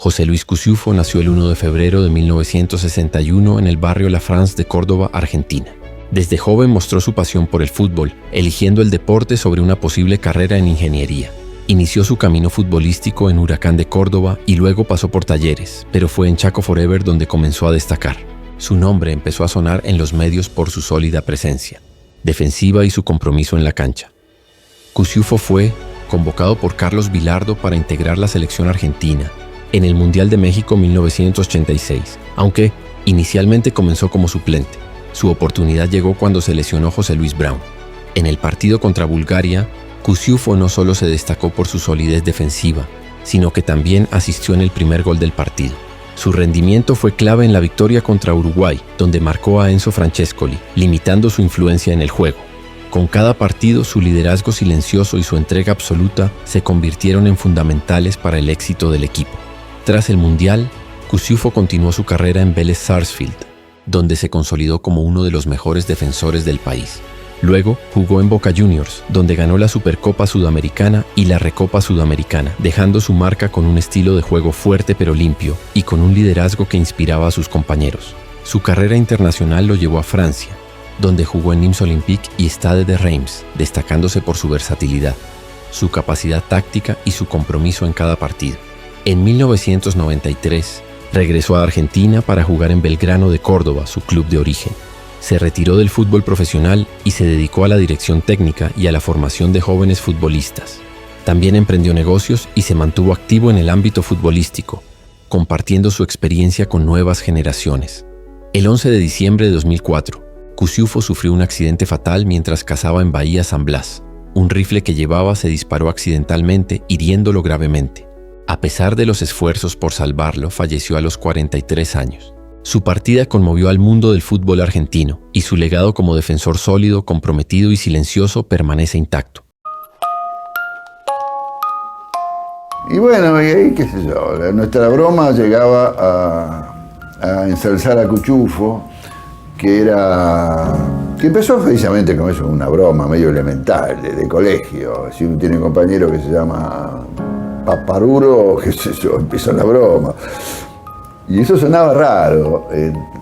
José Luis Cuciufo nació el 1 de febrero de 1961 en el barrio La France de Córdoba, Argentina. Desde joven mostró su pasión por el fútbol, eligiendo el deporte sobre una posible carrera en ingeniería. Inició su camino futbolístico en Huracán de Córdoba y luego pasó por Talleres, pero fue en Chaco Forever donde comenzó a destacar. Su nombre empezó a sonar en los medios por su sólida presencia defensiva y su compromiso en la cancha. Cuciufo fue convocado por Carlos Bilardo para integrar la selección argentina en el Mundial de México 1986, aunque inicialmente comenzó como suplente. Su oportunidad llegó cuando se lesionó José Luis Brown. En el partido contra Bulgaria, Cuciufo no solo se destacó por su solidez defensiva, sino que también asistió en el primer gol del partido. Su rendimiento fue clave en la victoria contra Uruguay, donde marcó a Enzo Francescoli, limitando su influencia en el juego. Con cada partido, su liderazgo silencioso y su entrega absoluta se convirtieron en fundamentales para el éxito del equipo. Tras el Mundial, Cuciufo continuó su carrera en Vélez Sarsfield, donde se consolidó como uno de los mejores defensores del país. Luego jugó en Boca Juniors, donde ganó la Supercopa Sudamericana y la Recopa Sudamericana, dejando su marca con un estilo de juego fuerte pero limpio y con un liderazgo que inspiraba a sus compañeros. Su carrera internacional lo llevó a Francia, donde jugó en Nîmes Olympique y Stade de Reims, destacándose por su versatilidad, su capacidad táctica y su compromiso en cada partido. En 1993, regresó a Argentina para jugar en Belgrano de Córdoba, su club de origen. Se retiró del fútbol profesional y se dedicó a la dirección técnica y a la formación de jóvenes futbolistas. También emprendió negocios y se mantuvo activo en el ámbito futbolístico, compartiendo su experiencia con nuevas generaciones. El 11 de diciembre de 2004, Cuciufo sufrió un accidente fatal mientras cazaba en Bahía San Blas. Un rifle que llevaba se disparó accidentalmente, hiriéndolo gravemente. A pesar de los esfuerzos por salvarlo, falleció a los 43 años. Su partida conmovió al mundo del fútbol argentino y su legado como defensor sólido, comprometido y silencioso permanece intacto. Y bueno, y ahí qué sé yo, nuestra broma llegaba a ensalzar a Cuciufo, que empezó precisamente como eso, una broma medio elemental, de colegio. Si uno tiene un compañero que se llama Paparuro, qué sé yo, empieza la broma. Y eso sonaba raro.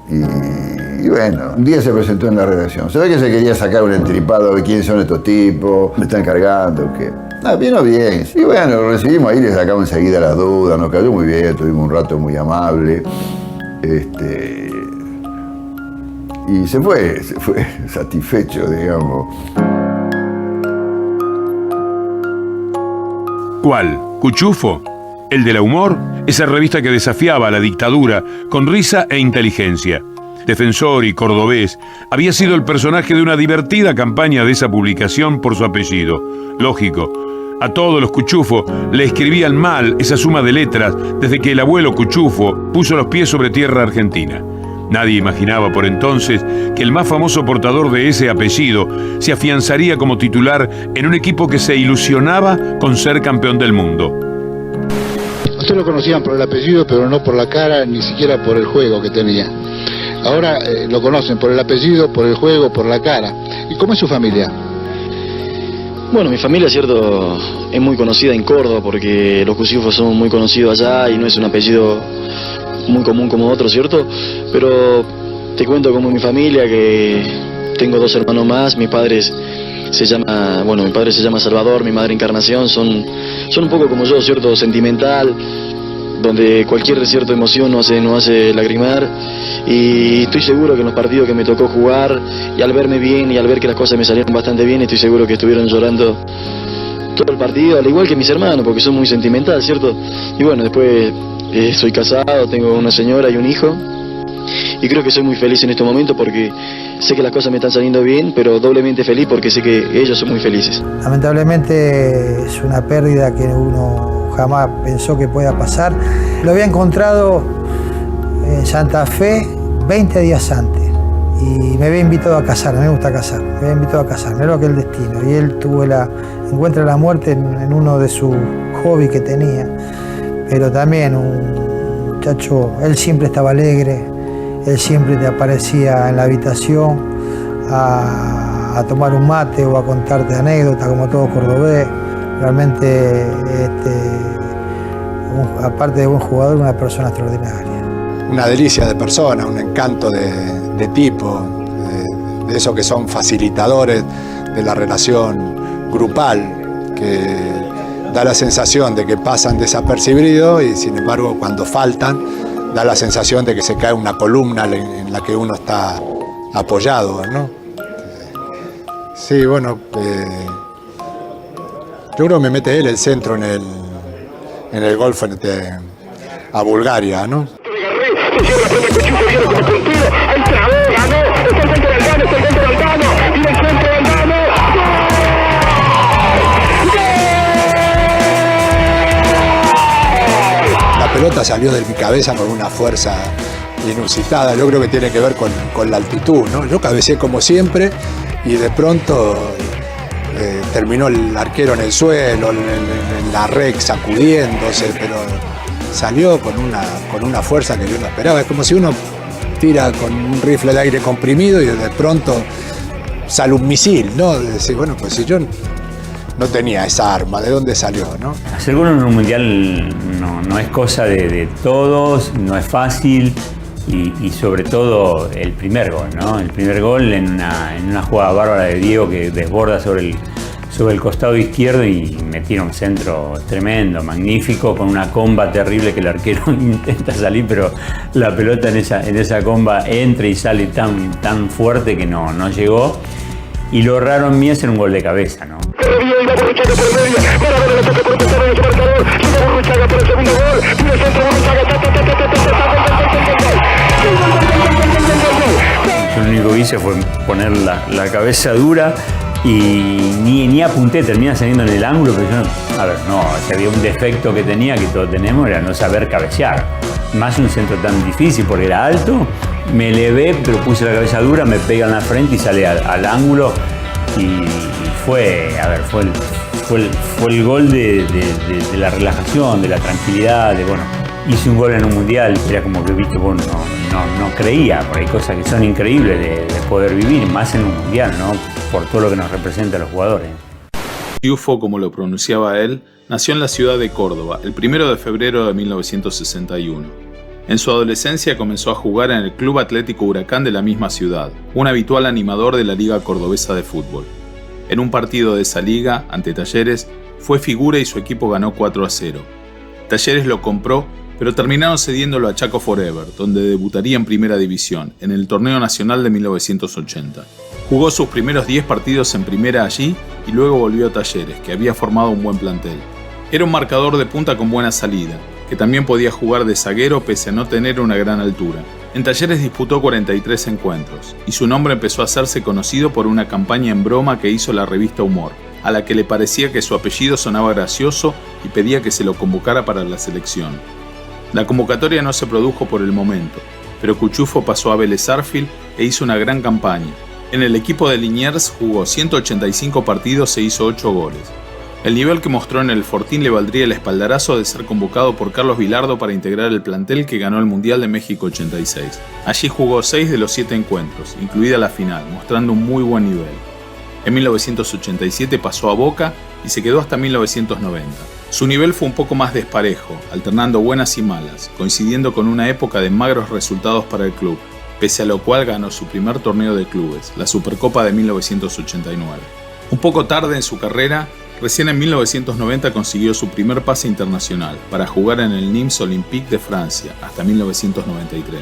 Y bueno, un día se presentó en la redacción. Se ve que se quería sacar un entripado de quiénes son estos tipos, me están cargando, ¿qué? Vino bien. Y bueno, lo recibimos ahí, le sacamos enseguida las dudas, nos cayó muy bien, tuvimos un rato muy amable. Y se fue satisfecho, digamos. ¿Cuál? ¿Cuciufo? El de la Humor, esa revista que desafiaba a la dictadura con risa e inteligencia. Defensor y cordobés, había sido el personaje de una divertida campaña de esa publicación por su apellido. Lógico, a todos los Cuciufo le escribían mal esa suma de letras desde que el abuelo Cuciufo puso los pies sobre tierra argentina. Nadie imaginaba por entonces que el más famoso portador de ese apellido se afianzaría como titular en un equipo que se ilusionaba con ser campeón del mundo. Ustedes lo conocían por el apellido, pero no por la cara, ni siquiera por el juego que tenía. Ahora lo conocen por el apellido, por el juego, por la cara. ¿Y cómo es su familia? Bueno, mi familia, cierto, es muy conocida en Córdoba porque los Cuciufos son muy conocidos allá y no es un apellido muy común como otros, ¿cierto? Pero te cuento como mi familia, que tengo 2 hermanos más. Mi padre se llama Salvador, mi madre Encarnación. Son un poco como yo, ¿cierto? Sentimental, donde cualquier cierta emoción nos hace lagrimar. Y estoy seguro que en los partidos que me tocó jugar, y al verme bien y al ver que las cosas me salieron bastante bien, estoy seguro que estuvieron llorando todo el partido, al igual que mis hermanos, porque son muy sentimentales, ¿cierto? Y bueno, después soy casado, tengo una señora y un hijo, y creo que soy muy feliz en este momento porque sé que las cosas me están saliendo bien, pero doblemente feliz porque sé que ellos son muy felices. Lamentablemente es una pérdida que uno jamás pensó que pueda pasar. Lo había encontrado en Santa Fe 20 días antes y me había invitado a casar, me gusta casar, me había invitado a casar, me lo que el destino. Y él encuentra la muerte en uno de sus hobbies que tenía, pero también un muchacho, él siempre estaba alegre, él siempre te aparecía en la habitación a tomar un mate o a contarte anécdotas como todo cordobés. Realmente aparte de buen jugador, una persona extraordinaria. Una delicia de persona, un encanto de tipo, de esos que son facilitadores de la relación grupal, que da la sensación de que pasan desapercibidos y sin embargo cuando faltan da la sensación de que se cae una columna en la que uno está apoyado, ¿no? Sí, bueno, yo creo que me mete él el centro en el gol frente a Bulgaria, ¿no? La pelota salió de mi cabeza con una fuerza inusitada. Yo creo que tiene que ver con la altitud, ¿no? Yo cabeceé como siempre y de pronto terminó el arquero en el suelo, en la red sacudiéndose, pero salió con una fuerza que yo no esperaba. Es como si uno tira con un rifle de aire comprimido y de pronto sale un misil, ¿no? De decir, bueno, pues si yo no tenía esa arma, ¿de dónde salió, no? Hacer gol en un mundial no es cosa de todos, no es fácil y sobre todo el primer gol, ¿no? El primer gol en una jugada bárbara de Diego que desborda sobre el costado izquierdo y me tira un centro tremendo, magnífico, con una comba terrible que el arquero intenta salir, pero la pelota en esa comba entra y sale tan fuerte que no llegó. Y lo raro en mí es hacer un gol de cabeza, ¿no? Yo lo único que hice fue poner la cabeza dura y ni apunté, termina saliendo en el ángulo, pero yo si había un defecto que tenía, que todos tenemos, era no saber cabecear. Más un centro tan difícil porque era alto, me elevé, pero puse la cabeza dura, me pega en la frente y sale al ángulo y fue el gol de la relajación, de la tranquilidad, hice un gol en un mundial, era como que, viste, no creía, porque hay cosas que son increíbles de poder vivir, más en un mundial, ¿no? Por todo lo que nos representa a los jugadores. Cuchufo, como lo pronunciaba él, nació en la ciudad de Córdoba el 1 de febrero de 1961. En su adolescencia comenzó a jugar en el Club Atlético Huracán de la misma ciudad, un habitual animador de la Liga Cordobesa de Fútbol. En un partido de esa liga, ante Talleres, fue figura y su equipo ganó 4-0. Talleres lo compró, pero terminaron cediéndolo a Chaco Forever, donde debutaría en Primera División, en el Torneo Nacional de 1980. Jugó sus primeros 10 partidos en Primera allí y luego volvió a Talleres, que había formado un buen plantel. Era un marcador de punta con buena salida, que también podía jugar de zaguero pese a no tener una gran altura. En Talleres disputó 43 encuentros, y su nombre empezó a hacerse conocido por una campaña en broma que hizo la revista Humor, a la que le parecía que su apellido sonaba gracioso y pedía que se lo convocara para la selección. La convocatoria no se produjo por el momento, pero Cuchufo pasó a Vélez Sarsfield e hizo una gran campaña. En el equipo de Liniers jugó 185 partidos e hizo 8 goles. El nivel que mostró en el Fortín le valdría el espaldarazo de ser convocado por Carlos Vilardo para integrar el plantel que ganó el Mundial de México 86. Allí jugó 6 de los 7 encuentros, incluida la final, mostrando un muy buen nivel. En 1987 pasó a Boca y se quedó hasta 1990. Su nivel fue un poco más desparejo, alternando buenas y malas, coincidiendo con una época de magros resultados para el club, pese a lo cual ganó su primer torneo de clubes, la Supercopa de 1989. Un poco tarde en su carrera, recién en 1990 consiguió su primer pase internacional para jugar en el Nîmes Olympique de Francia hasta 1993.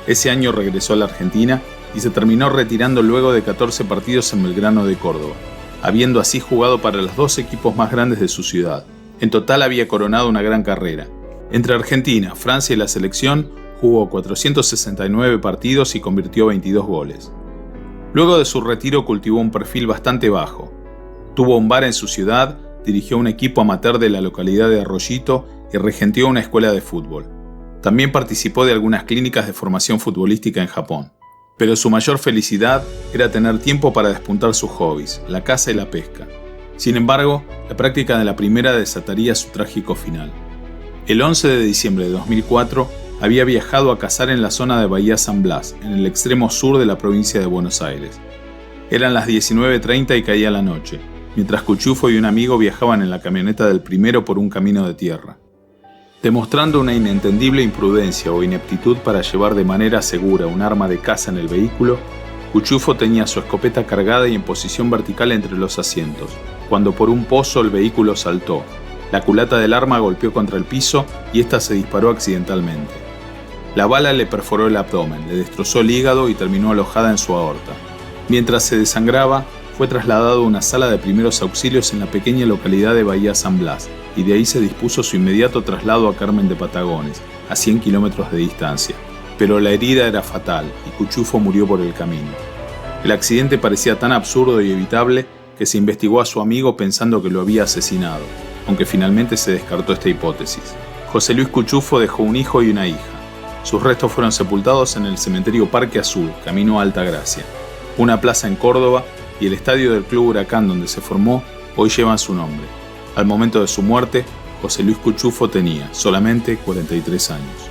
Ese año regresó a la Argentina y se terminó retirando luego de 14 partidos en Belgrano de Córdoba, habiendo así jugado para los 2 equipos más grandes de su ciudad. En total había coronado una gran carrera. Entre Argentina, Francia y la selección jugó 469 partidos y convirtió 22 goles. Luego de su retiro cultivó un perfil bastante bajo. Tuvo un bar en su ciudad, dirigió un equipo amateur de la localidad de Arroyito y regenteó una escuela de fútbol. También participó de algunas clínicas de formación futbolística en Japón. Pero su mayor felicidad era tener tiempo para despuntar sus hobbies, la caza y la pesca. Sin embargo, la práctica de la primera desataría su trágico final. El 11 de diciembre de 2004 había viajado a cazar en la zona de Bahía San Blas, en el extremo sur de la provincia de Buenos Aires. Eran las 19:30 y caía la noche, mientras Cuchufo y un amigo viajaban en la camioneta del primero por un camino de tierra. Demostrando una inentendible imprudencia o ineptitud para llevar de manera segura un arma de caza en el vehículo, Cuchufo tenía su escopeta cargada y en posición vertical entre los asientos, cuando por un pozo el vehículo saltó. La culata del arma golpeó contra el piso y ésta se disparó accidentalmente. La bala le perforó el abdomen, le destrozó el hígado y terminó alojada en su aorta. Mientras se desangraba, fue trasladado a una sala de primeros auxilios en la pequeña localidad de Bahía San Blas, y de ahí se dispuso su inmediato traslado a Carmen de Patagones, a 100 kilómetros de distancia. Pero la herida era fatal y Cuchufo murió por el camino. El accidente parecía tan absurdo y evitable que se investigó a su amigo pensando que lo había asesinado, aunque finalmente se descartó esta hipótesis. José Luis Cuchufo dejó un hijo y una hija. Sus restos fueron sepultados en el cementerio Parque Azul, camino a Altagracia. Una plaza en Córdoba y el estadio del Club Huracán donde se formó hoy llevan su nombre. Al momento de su muerte, José Luis Cuchufo tenía solamente 43 años.